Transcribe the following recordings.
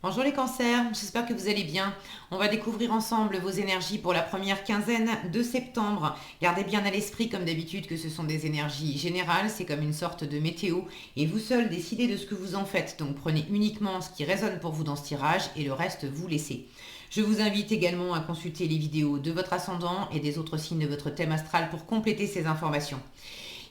Bonjour les cancers, j'espère que vous allez bien. On va découvrir ensemble vos énergies pour la première quinzaine de septembre. Gardez bien à l'esprit comme d'habitude que ce sont des énergies générales, c'est comme une sorte de météo et vous seul décidez de ce que vous en faites. Donc prenez uniquement ce qui résonne pour vous dans ce tirage et le reste vous laissez. Je vous invite également à consulter les vidéos de votre ascendant et des autres signes de votre thème astral pour compléter ces informations.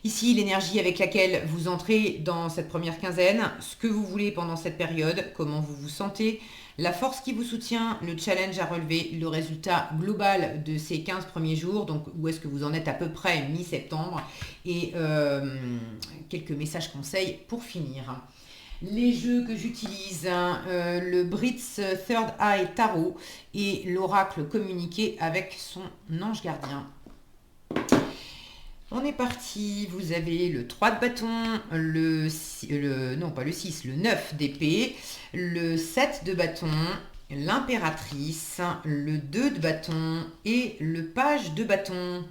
Ici, l'énergie avec laquelle vous entrez dans cette première quinzaine, ce que vous voulez pendant cette période, comment vous vous sentez, la force qui vous soutient, le challenge à relever, le résultat global de ces 15 premiers jours, donc où est-ce que vous en êtes à peu près mi-septembre, et quelques messages conseils pour finir. Les jeux que j'utilise, le Brits Third Eye Tarot et l'oracle communiqué avec son ange gardien. On est parti, vous avez le 3 de bâton, non pas le 6, le 9 d'épée, le 7 de bâton, l'impératrice, le 2 de bâton et le page de bâton.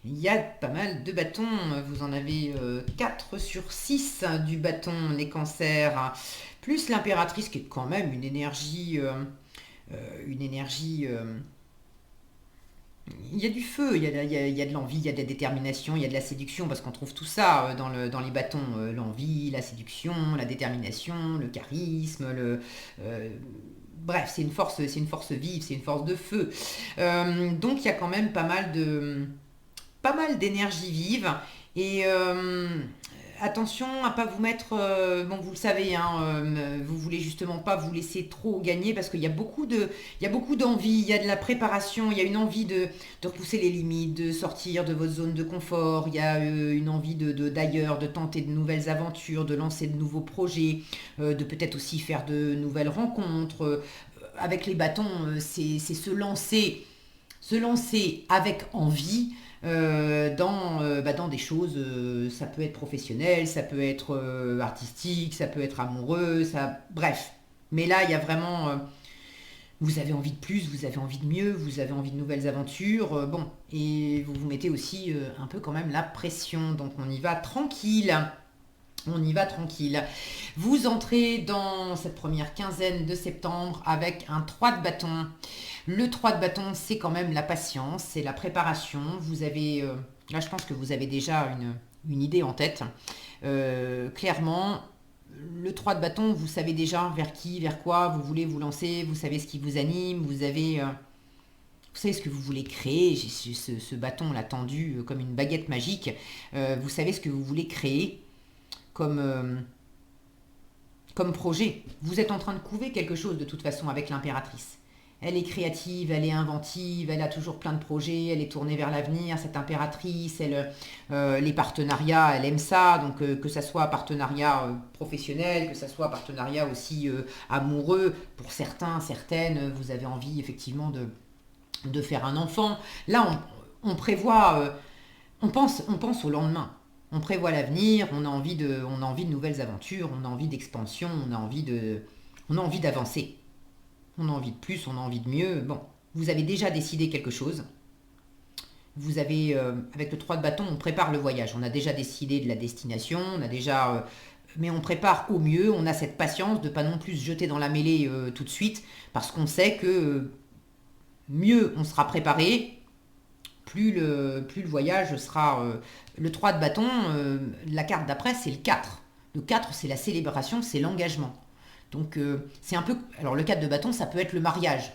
Il y a pas mal de bâtons, vous en avez 4 sur 6 du bâton, les cancers, plus l'impératrice qui est quand même une énergie il y a du feu, il y a de l'envie, il y a de la détermination, il y a de la séduction, parce qu'on trouve tout ça dans les bâtons. L'envie, la séduction, la détermination, le charisme, bref, c'est une force vive, c'est une force de feu. Donc il y a quand même pas mal d'énergie vive. Et attention à pas vous mettre, bon vous le savez, vous voulez justement pas vous laisser trop gagner parce qu'il y a il y a beaucoup d'envie, il y a de la préparation, il y a une envie de repousser les limites, de sortir de votre zone de confort, il y a une envie d'ailleurs, de tenter de nouvelles aventures, de lancer de nouveaux projets, de peut-être aussi faire de nouvelles rencontres. Avec les bâtons, c'est se lancer avec envie dans des choses, ça peut être professionnel, ça peut être artistique, ça peut être amoureux, bref. Mais là, il y a vraiment, vous avez envie de plus, vous avez envie de mieux, vous avez envie de nouvelles aventures, bon, et vous vous mettez aussi un peu quand même la pression, donc on y va tranquille. On y va tranquille. Vous entrez dans cette première quinzaine de septembre avec un 3 de bâton. Le 3 de bâton, c'est quand même la patience, c'est la préparation. Vous avez, là je pense que vous avez déjà une idée en tête. Clairement, le 3 de bâton, vous savez déjà vers qui, vers quoi vous voulez vous lancer, vous savez ce qui vous anime, vous savez ce que vous voulez créer. J'ai ce bâton là tendu comme une baguette magique. Vous savez ce que vous voulez créer comme, comme projet. Vous êtes en train de couver quelque chose de toute façon avec l'impératrice. Elle est créative, elle est inventive, elle a toujours plein de projets, elle est tournée vers l'avenir, cette impératrice, les partenariats, elle aime ça, donc que ça soit partenariat professionnel, que ça soit partenariat aussi amoureux, pour certains, certaines, vous avez envie effectivement de faire un enfant. Là, on prévoit, on pense au lendemain. On prévoit l'avenir, on a envie de nouvelles aventures, on a envie d'expansion, on a envie d'avancer. On a envie de plus, on a envie de mieux. Bon, vous avez déjà décidé quelque chose. Vous avez, avec le 3 de bâton, on prépare le voyage. On a déjà décidé de la destination, mais on prépare au mieux. On a cette patience de pas non plus se jeter dans la mêlée tout de suite, parce qu'on sait que mieux on sera préparé, plus le voyage sera... le 3 de bâton, la carte d'après, c'est le 4. Le 4, c'est la célébration, c'est l'engagement. Donc c'est un peu... Alors le 4 de bâton, ça peut être le mariage.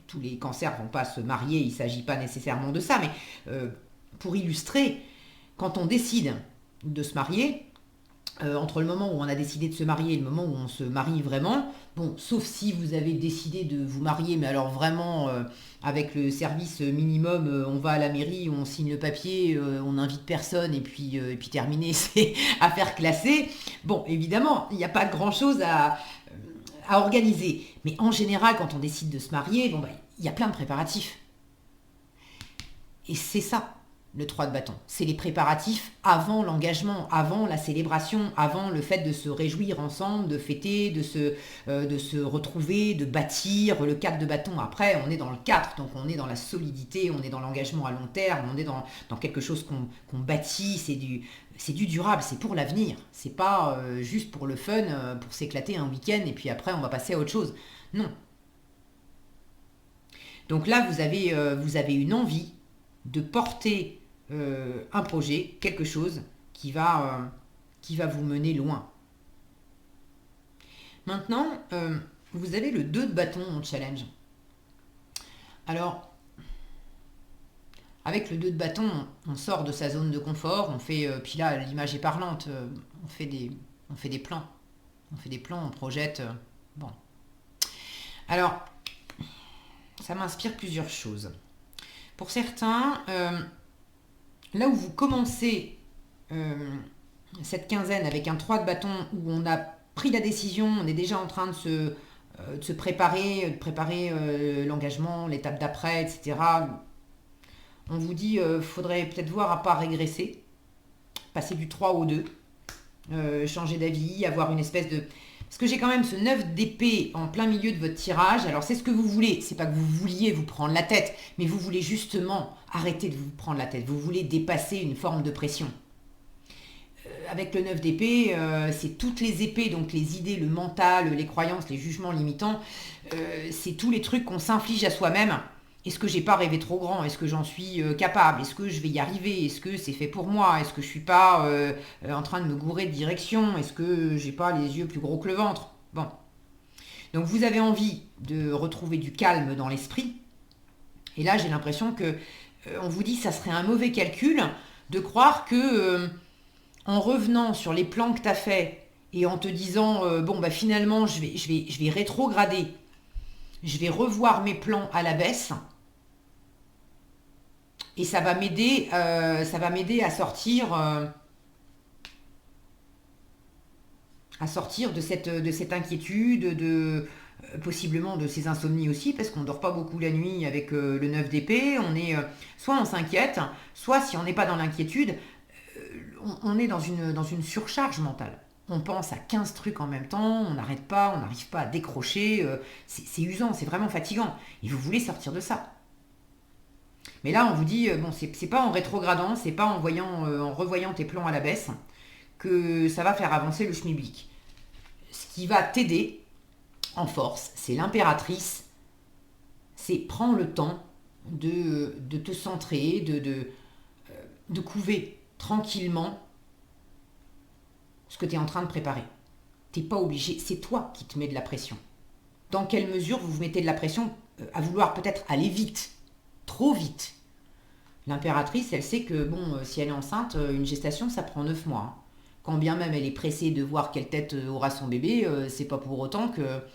Tous les cancers ne vont pas se marier, il ne s'agit pas nécessairement de ça, mais pour illustrer, quand on décide de se marier, entre le moment où on a décidé de se marier et le moment où on se marie vraiment, bon, sauf si vous avez décidé de vous marier, mais alors vraiment avec le service minimum, on va à la mairie, on signe le papier, on n'invite personne et puis terminé, c'est affaire classée. Bon, évidemment, il n'y a pas grand-chose à organiser. Mais en général, quand on décide de se marier, bon, bah, il y a plein de préparatifs. Et c'est ça. le 3 de bâton. C'est les préparatifs avant l'engagement, avant la célébration, avant le fait de se réjouir ensemble, de fêter, de se retrouver, de bâtir. Le 4 de bâton, après, on est dans le 4, donc on est dans la solidité, on est dans l'engagement à long terme, on est dans quelque chose qu'on bâtit, c'est du durable, c'est pour l'avenir. C'est pas juste pour le fun, pour s'éclater un week-end et puis après on va passer à autre chose. Non. Donc là, vous avez une envie de porter un projet, quelque chose qui va vous mener loin. Maintenant, vous avez le 2 de bâton en challenge. Alors, avec le 2 de bâton, on sort de sa zone de confort, on fait, puis là, l'image est parlante, on fait des plans. On fait des plans, on projette. Bon. Alors, ça m'inspire plusieurs choses. Pour certains, là où vous commencez cette quinzaine avec un 3 de bâton où on a pris la décision, on est déjà en train de se préparer, l'engagement, l'étape d'après, etc. On vous dit, faudrait peut-être voir à pas régresser, passer du 3 au 2, changer d'avis, avoir une espèce de... Parce que j'ai quand même ce 9 d'épée en plein milieu de votre tirage. Alors c'est ce que vous voulez. C'est pas que vous vouliez vous prendre la tête, mais vous voulez justement arrêter de vous prendre la tête. Vous voulez dépasser une forme de pression. Avec le 9 d'épée, c'est toutes les épées, donc les idées, le mental, les croyances, les jugements limitants. C'est tous les trucs qu'on s'inflige à soi-même. Est-ce que j'ai pas rêvé trop grand? Est-ce que j'en suis capable? Est-ce que je vais y arriver? Est-ce que c'est fait pour moi? Est-ce que je suis pas en train de me gourer de direction? Est-ce que j'ai pas les yeux plus gros que le ventre? Bon. Donc vous avez envie de retrouver du calme dans l'esprit. Et là, j'ai l'impression que on vous dit que ça serait un mauvais calcul de croire que en revenant sur les plans que tu as fait et en te disant bon bah finalement je vais rétrograder. Je vais revoir mes plans à la baisse et ça va m'aider à sortir de cette inquiétude, possiblement de ces insomnies aussi, parce qu'on ne dort pas beaucoup la nuit avec le 9 d'épée. Soit on s'inquiète, soit si on n'est pas dans l'inquiétude, on est dans une surcharge mentale. On pense à 15 trucs en même temps, on n'arrête pas, on n'arrive pas à décrocher, c'est usant, c'est vraiment fatigant. Et vous voulez sortir de ça. Mais là, on vous dit, bon, c'est pas en rétrogradant, c'est pas en revoyant tes plans à la baisse que ça va faire avancer le schmilblick. Ce qui va t'aider en force, c'est l'impératrice, c'est prends le temps de te centrer, de couver tranquillement ce que tu es en train de préparer. Tu n'es pas obligé, c'est toi qui te mets de la pression. Dans quelle mesure vous vous mettez de la pression à vouloir peut-être aller vite, trop vite? L'impératrice, elle sait que bon, si elle est enceinte, une gestation, ça prend 9 mois. Hein. Quand bien même elle est pressée de voir quelle tête aura son bébé, c'est pas pour autant qu'elle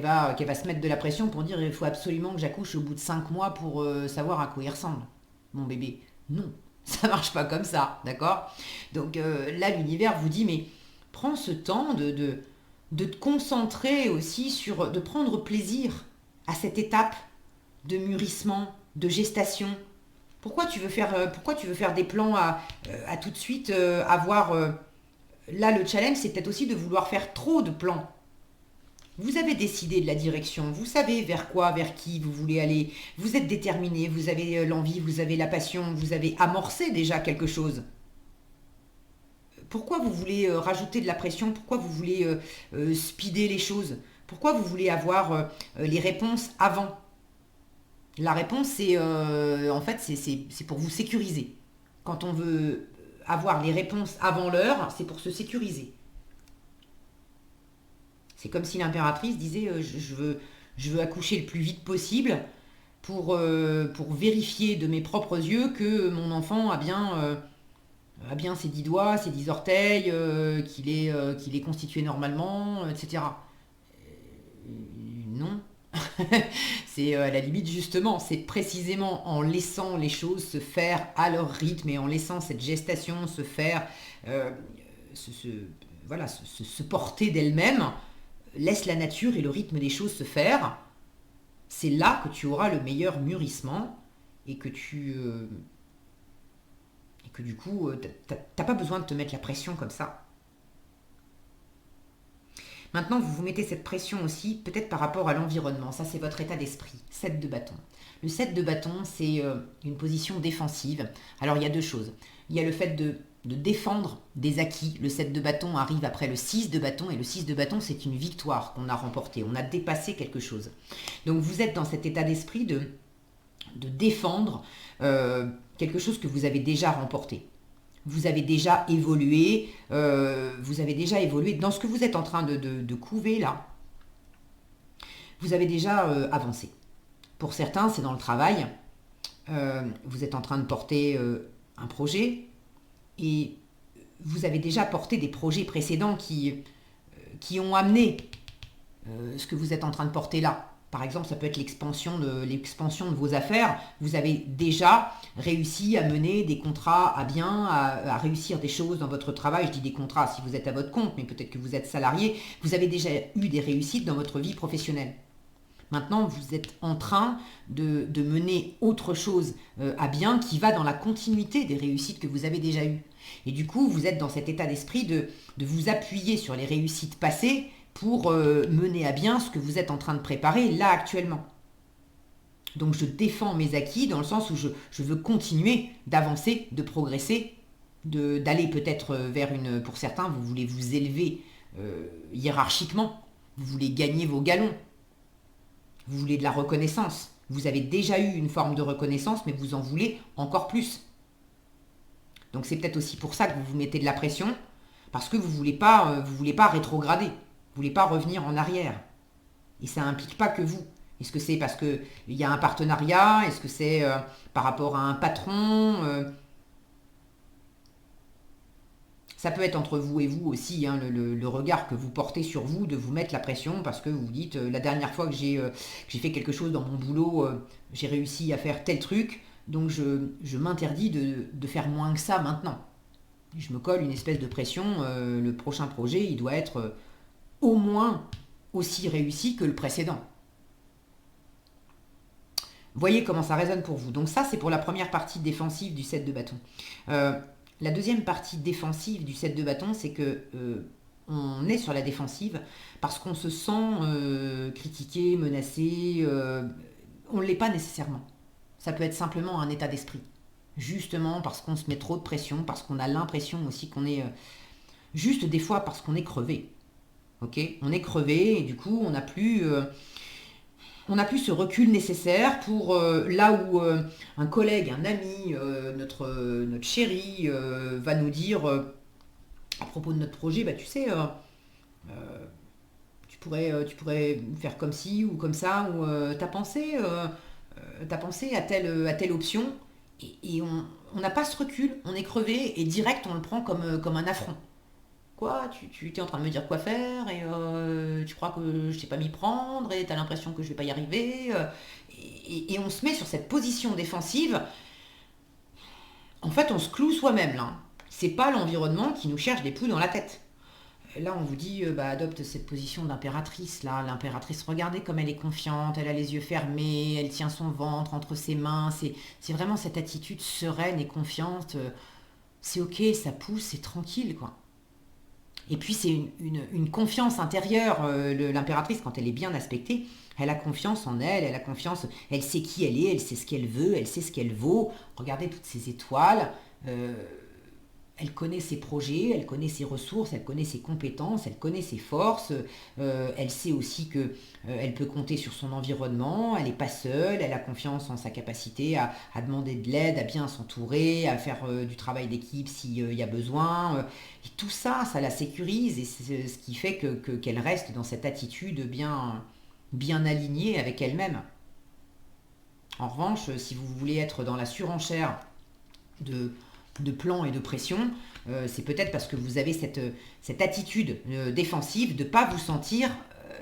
va se mettre de la pression pour dire il faut absolument que j'accouche au bout de 5 mois pour savoir à quoi il ressemble, mon bébé. Non. Ça marche pas comme ça, d'accord? Donc là, l'univers vous dit, mais prends ce temps de te concentrer aussi de prendre plaisir à cette étape de mûrissement, de gestation. Pourquoi tu veux faire des plans à tout de suite avoir... là, le challenge, c'est peut-être aussi de vouloir faire trop de plans. Vous avez décidé de la direction, vous savez vers quoi, vers qui vous voulez aller, vous êtes déterminé, vous avez l'envie, vous avez la passion, vous avez amorcé déjà quelque chose. Pourquoi vous voulez rajouter de la pression? Pourquoi vous voulez speeder les choses? Pourquoi vous voulez avoir les réponses avant? La réponse, en fait, c'est pour vous sécuriser. Quand on veut avoir les réponses avant l'heure, c'est pour se sécuriser. C'est comme si l'impératrice disait je veux accoucher le plus vite possible pour vérifier de mes propres yeux que mon enfant a bien ses 10 doigts, ses 10 orteils, qu'il est constitué normalement, etc. Non. C'est à la limite justement, c'est précisément en laissant les choses se faire à leur rythme et en laissant cette gestation se faire, se porter d'elle-même. Laisse la nature et le rythme des choses se faire, c'est là que tu auras le meilleur mûrissement et que tu que du coup, t'as pas besoin de te mettre la pression comme ça. Maintenant, vous vous mettez cette pression aussi, peut-être par rapport à l'environnement. Ça, c'est votre état d'esprit. 7 de bâton. Le 7 de bâton, c'est une position défensive. Alors, il y a deux choses. Il y a le fait de défendre des acquis. Le 7 de bâton arrive après le 6 de bâton. Et le 6 de bâton, c'est une victoire qu'on a remportée. On a dépassé quelque chose. Donc, vous êtes dans cet état d'esprit de défendre quelque chose que vous avez déjà remporté. Vous avez déjà évolué, dans ce que vous êtes en train de couver là. Vous avez déjà avancé. Pour certains, c'est dans le travail. Vous êtes en train de porter un projet et vous avez déjà porté des projets précédents qui ont amené ce que vous êtes en train de porter là. Par exemple, ça peut être l'expansion de vos affaires. Vous avez déjà réussi à mener des contrats à bien, à réussir des choses dans votre travail. Je dis des contrats si vous êtes à votre compte, mais peut-être que vous êtes salarié. Vous avez déjà eu des réussites dans votre vie professionnelle. Maintenant, vous êtes en train de mener autre chose à bien qui va dans la continuité des réussites que vous avez déjà eues. Et du coup, vous êtes dans cet état d'esprit de vous appuyer sur les réussites passées pour mener à bien ce que vous êtes en train de préparer là actuellement. Donc je défends mes acquis dans le sens où je veux continuer d'avancer, de progresser, d'aller peut-être vers une... Pour certains, vous voulez vous élever hiérarchiquement, vous voulez gagner vos galons, vous voulez de la reconnaissance. Vous avez déjà eu une forme de reconnaissance, mais vous en voulez encore plus. Donc c'est peut-être aussi pour ça que vous vous mettez de la pression, parce que vous voulez pas rétrograder. Vous ne voulez pas revenir en arrière. Et ça n'implique pas que vous. Est-ce que c'est parce qu'il y a un partenariat? Est-ce que c'est par rapport à un patron? Ça peut être entre vous et vous aussi, hein, le regard que vous portez sur vous, de vous mettre la pression parce que vous vous dites, la dernière fois que j'ai fait quelque chose dans mon boulot, j'ai réussi à faire tel truc, donc je m'interdis de faire moins que ça maintenant. Je me colle une espèce de pression, le prochain projet, il doit être au moins aussi réussi que le précédent. Voyez comment ça résonne pour vous. Donc ça, c'est pour la première partie défensive du 7 de bâton. La deuxième partie défensive du 7 de bâton, c'est que on est sur la défensive parce qu'on se sent critiqué, menacé. On ne l'est pas nécessairement. Ça peut être simplement un état d'esprit. Justement parce qu'on se met trop de pression, parce qu'on a l'impression aussi qu'on est... juste des fois parce qu'on est crevé. Okay, on est crevé et du coup on n'a plus ce recul nécessaire pour là où un collègue, un ami, notre chéri va nous dire à propos de notre projet, bah tu sais, tu pourrais faire comme ci ou comme ça, ou t'as pensé à telle option, et on n'a pas ce recul, on est crevé et direct on le prend comme un affront. Quoi, tu es en train de me dire quoi faire et tu crois que je sais pas m'y prendre et t'as l'impression que je vais pas y arriver et on se met sur cette position défensive. En fait, on se cloue soi-même là. C'est pas l'environnement qui nous cherche des poux dans la tête. Là, on vous dit, bah, adopte cette position d'impératrice là. L'impératrice, regardez comme elle est confiante, elle a les yeux fermés, elle tient son ventre entre ses mains. C'est vraiment cette attitude sereine et confiante. C'est ok, ça pousse, c'est tranquille quoi. Et puis c'est une confiance intérieure. L'impératrice, quand elle est bien aspectée, elle a confiance en elle, elle a confiance, elle sait qui elle est, elle sait ce qu'elle veut, elle sait ce qu'elle vaut. Regardez toutes ces étoiles. euh, Elle connaît ses projets, elle connaît ses ressources, elle connaît ses compétences, elle connaît ses forces. Elle sait aussi que elle peut compter sur son environnement. Elle n'est pas seule. Elle a confiance en sa capacité à demander de l'aide, à bien s'entourer, à faire du travail d'équipe s'il y a besoin. Et tout ça, ça la sécurise et c'est ce qui fait qu'elle reste dans cette attitude bien alignée avec elle-même. En revanche, si vous voulez être dans la surenchère de plan et de pression, c'est peut-être parce que vous avez cette attitude défensive de ne pas vous sentir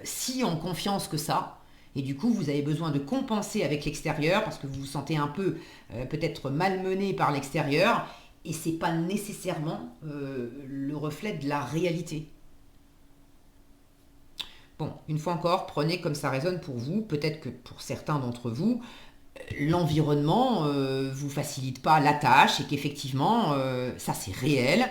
si en confiance que ça. Et du coup, vous avez besoin de compenser avec l'extérieur parce que vous vous sentez un peu peut-être malmené par l'extérieur. Et c'est pas nécessairement le reflet de la réalité. Bon, une fois encore, prenez comme ça résonne pour vous. Peut-être que pour certains d'entre vous, l'environnement vous facilite pas la tâche et qu'effectivement, ça c'est réel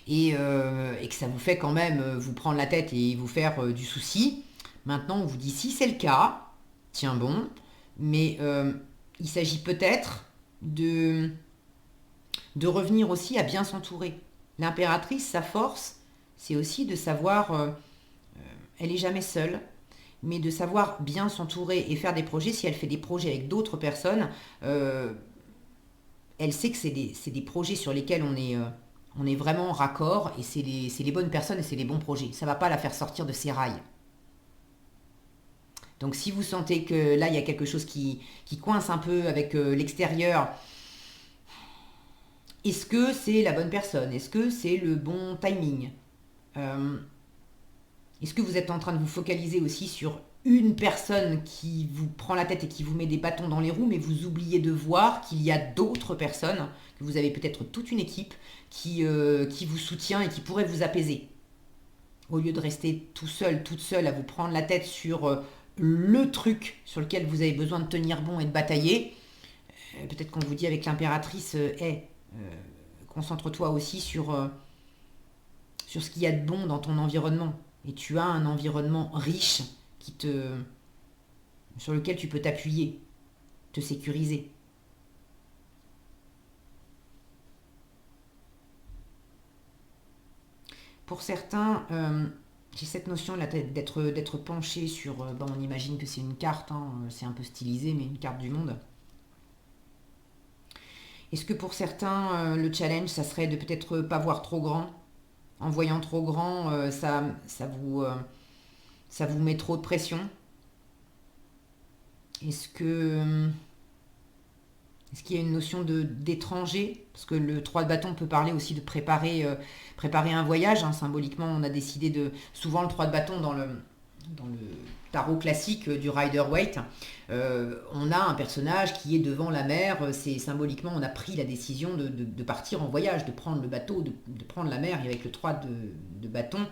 et que ça vous fait quand même vous prendre la tête et vous faire du souci. Maintenant, on vous dit si c'est le cas, tiens bon, mais il s'agit peut-être de revenir aussi à bien s'entourer. L'impératrice, sa force, c'est aussi de savoir, elle est jamais seule, mais de savoir bien s'entourer et faire des projets. Si elle fait des projets avec d'autres personnes, elle sait que c'est des projets sur lesquels on est vraiment raccord et c'est les bonnes personnes et c'est les bons projets. Ça ne va pas la faire sortir de ses rails. Donc si vous sentez que là, il y a quelque chose qui coince un peu avec l'extérieur, est-ce que c'est la bonne personne? Est-ce que c'est le bon timing? Euh, Est-ce que vous êtes en train de vous focaliser aussi sur une personne qui vous prend la tête et qui vous met des bâtons dans les roues, mais vous oubliez de voir qu'il y a d'autres personnes, que vous avez peut-être toute une équipe qui vous soutient et qui pourrait vous apaiser? Au lieu de rester tout seul, toute seule à vous prendre la tête sur le truc sur lequel vous avez besoin de tenir bon et de batailler, peut-être qu'on vous dit avec l'impératrice, hey, concentre-toi aussi sur ce qu'il y a de bon dans ton environnement. Et tu as un environnement riche sur lequel tu peux t'appuyer, te sécuriser. Pour certains, j'ai cette notion là d'être penché sur, on imagine que c'est une carte, hein, c'est un peu stylisé, mais une carte du monde. Est-ce que pour certains, le challenge, ça serait de peut-être pas voir trop grand? En voyant trop grand, ça vous met trop de pression? Est-ce que est-ce qu'il y a une notion d'étranger? Parce que le 3 de bâton peut parler aussi de préparer un voyage, hein. Symboliquement, on a décidé de... Souvent, le 3 de bâton dans le tarot classique du Rider-Waite, on a un personnage qui est devant la mer. C'est symboliquement, on a pris la décision de partir en voyage, de prendre le bateau, de prendre la mer. Et avec le 3 de bâton,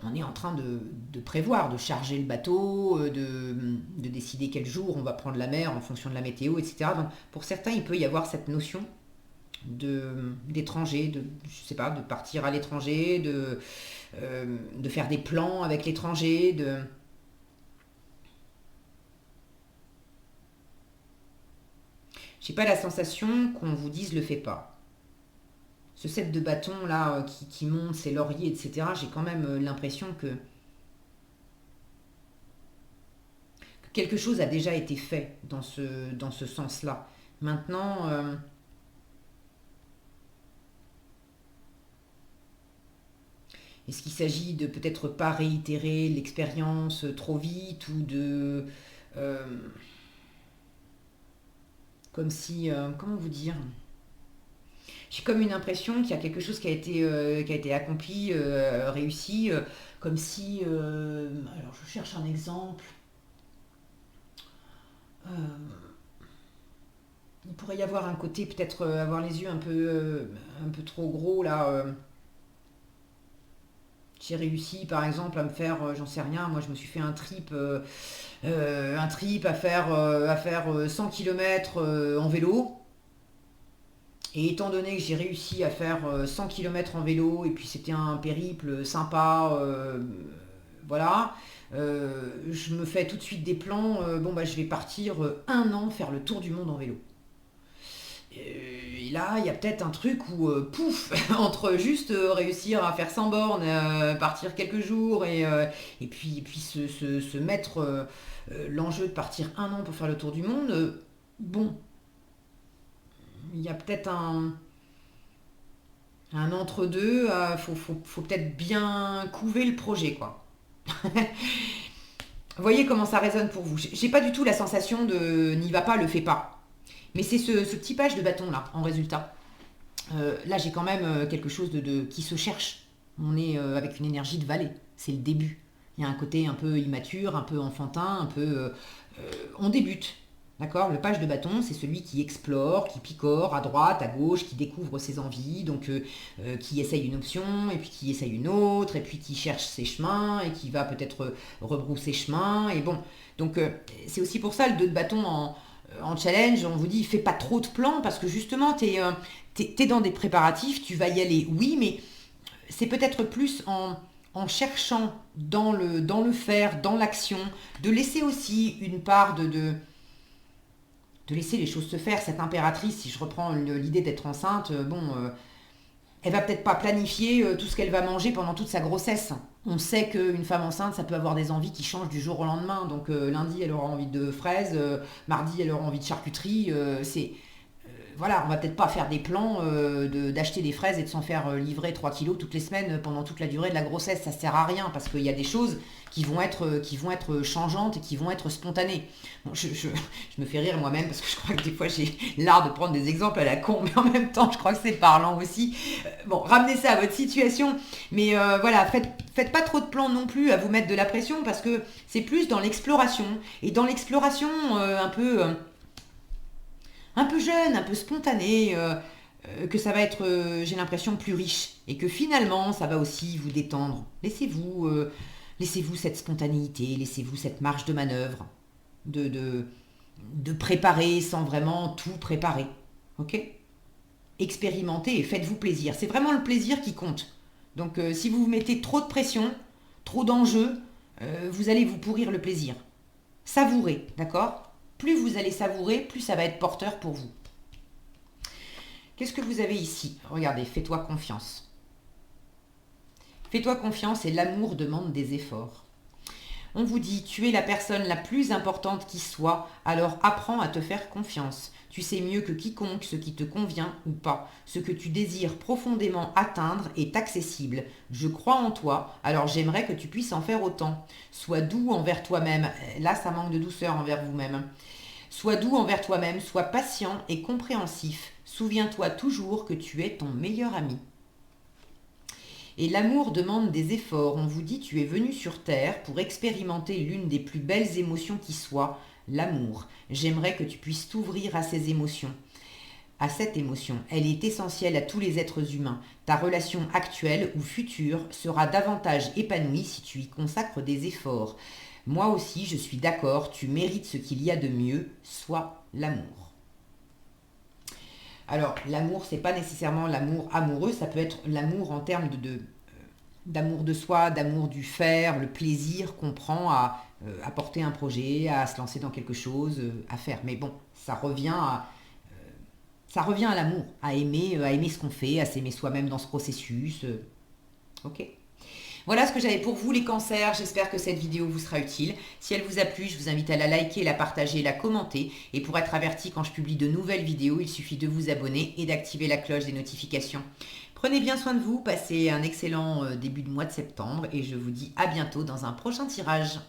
on est en train de prévoir, de charger le bateau, de décider quel jour on va prendre la mer en fonction de la météo, etc. Donc pour certains, il peut y avoir cette notion d'étranger, je sais pas, de partir à l'étranger, de faire des plans avec l'étranger, j'ai pas la sensation qu'on vous dise le fais pas. Ce set de bâtons là qui monte, ses lauriers, etc. J'ai quand même l'impression que quelque chose a déjà été fait dans ce sens-là. Maintenant, est-ce qu'il s'agit de peut-être pas réitérer l'expérience trop vite ou euh, comme si, comment vous dire? J'ai comme une impression qu'il y a quelque chose qui a été accompli, réussi, comme si, alors je cherche un exemple. Il pourrait y avoir un côté, peut-être avoir les yeux un peu trop gros là. J'ai réussi par exemple à me faire, j'en sais rien, moi je me suis fait un trip à faire 100 km en vélo. Et étant donné que j'ai réussi à faire 100 km en vélo, et puis c'était un périple sympa, voilà, je me fais tout de suite des plans, je vais partir un an faire le tour du monde en vélo. Et là, il y a peut-être un truc où, pouf, entre juste réussir à faire 100 bornes, partir quelques jours, et puis se mettre l'enjeu de partir un an pour faire le tour du monde, bon, il y a peut-être un entre-deux, faut peut-être bien couver le projet, quoi. Voyez comment ça résonne pour vous. J'ai pas du tout la sensation de n'y va pas, le fais pas. Mais c'est ce typage de bâton là, en résultat. Là, j'ai quand même quelque chose qui se cherche. On est avec une énergie de valet. C'est le début. Il y a un côté un peu immature, un peu enfantin, un peu... on débute. D'accord? Le page de bâton, c'est celui qui explore, qui picore à droite, à gauche, qui découvre ses envies, donc qui essaye une option, et puis qui essaye une autre, et puis qui cherche ses chemins, et qui va peut-être rebrousser chemin, et bon. Donc c'est aussi pour ça le 2 de bâton en challenge, on vous dit, fais pas trop de plans parce que justement, t'es dans des préparatifs, tu vas y aller, oui, mais c'est peut-être plus en cherchant dans le faire, dans l'action, de laisser aussi une part de laisser les choses se faire. Cette impératrice, si je reprends l'idée d'être enceinte, elle va peut-être pas planifier tout ce qu'elle va manger pendant toute sa grossesse. On sait qu'une femme enceinte, ça peut avoir des envies qui changent du jour au lendemain. Donc lundi, elle aura envie de fraises, mardi, elle aura envie de charcuterie. Voilà, on va peut-être pas faire des plans d'acheter des fraises et de s'en faire livrer 3 kilos toutes les semaines pendant toute la durée de la grossesse. Ça sert à rien parce qu'il y a des choses qui vont être changeantes et qui vont être spontanées. Bon, je me fais rire moi-même parce que je crois que des fois j'ai l'art de prendre des exemples à la con, mais en même temps je crois que c'est parlant aussi. Bon, ramenez ça à votre situation, mais voilà, faites pas trop de plans non plus à vous mettre de la pression parce que c'est plus dans l'exploration. Et dans l'exploration un peu jeune, un peu spontané, que ça va être, j'ai l'impression, plus riche. Et que finalement, ça va aussi vous détendre. Laissez-vous cette spontanéité, laissez-vous cette marge de manœuvre, de préparer sans vraiment tout préparer. Ok? Expérimentez et faites-vous plaisir. C'est vraiment le plaisir qui compte. Donc si vous vous mettez trop de pression, trop d'enjeux, vous allez vous pourrir le plaisir. Savourez, d'accord? Plus vous allez savourer, plus ça va être porteur pour vous. Qu'est-ce que vous avez ici? Regardez, fais-toi confiance. Fais-toi confiance et l'amour demande des efforts. On vous dit, tu es la personne la plus importante qui soit, alors apprends à te faire confiance. Tu sais mieux que quiconque ce qui te convient ou pas. Ce que tu désires profondément atteindre est accessible. Je crois en toi, alors j'aimerais que tu puisses en faire autant. Sois doux envers toi-même. Là, ça manque de douceur envers vous-même. Sois doux envers toi-même, sois patient et compréhensif. Souviens-toi toujours que tu es ton meilleur ami. Et l'amour demande des efforts. On vous dit, tu es venu sur Terre pour expérimenter l'une des plus belles émotions qui soit, l'amour. J'aimerais que tu puisses t'ouvrir à ces émotions. À cette émotion. Elle est essentielle à tous les êtres humains. Ta relation actuelle ou future sera davantage épanouie si tu y consacres des efforts. Moi aussi, je suis d'accord, tu mérites ce qu'il y a de mieux, soit l'amour. Alors, l'amour, c'est pas nécessairement l'amour amoureux, ça peut être l'amour en termes d'amour de soi, d'amour du faire, le plaisir qu'on prend à porter un projet, à se lancer dans quelque chose, à faire. Mais bon, ça revient à l'amour, à aimer ce qu'on fait, à s'aimer soi-même dans ce processus. Ok. Voilà ce que j'avais pour vous les cancers, j'espère que cette vidéo vous sera utile. Si elle vous a plu, je vous invite à la liker, la partager, la commenter. Et pour être averti quand je publie de nouvelles vidéos, il suffit de vous abonner et d'activer la cloche des notifications. Prenez bien soin de vous, passez un excellent début de mois de septembre et je vous dis à bientôt dans un prochain tirage.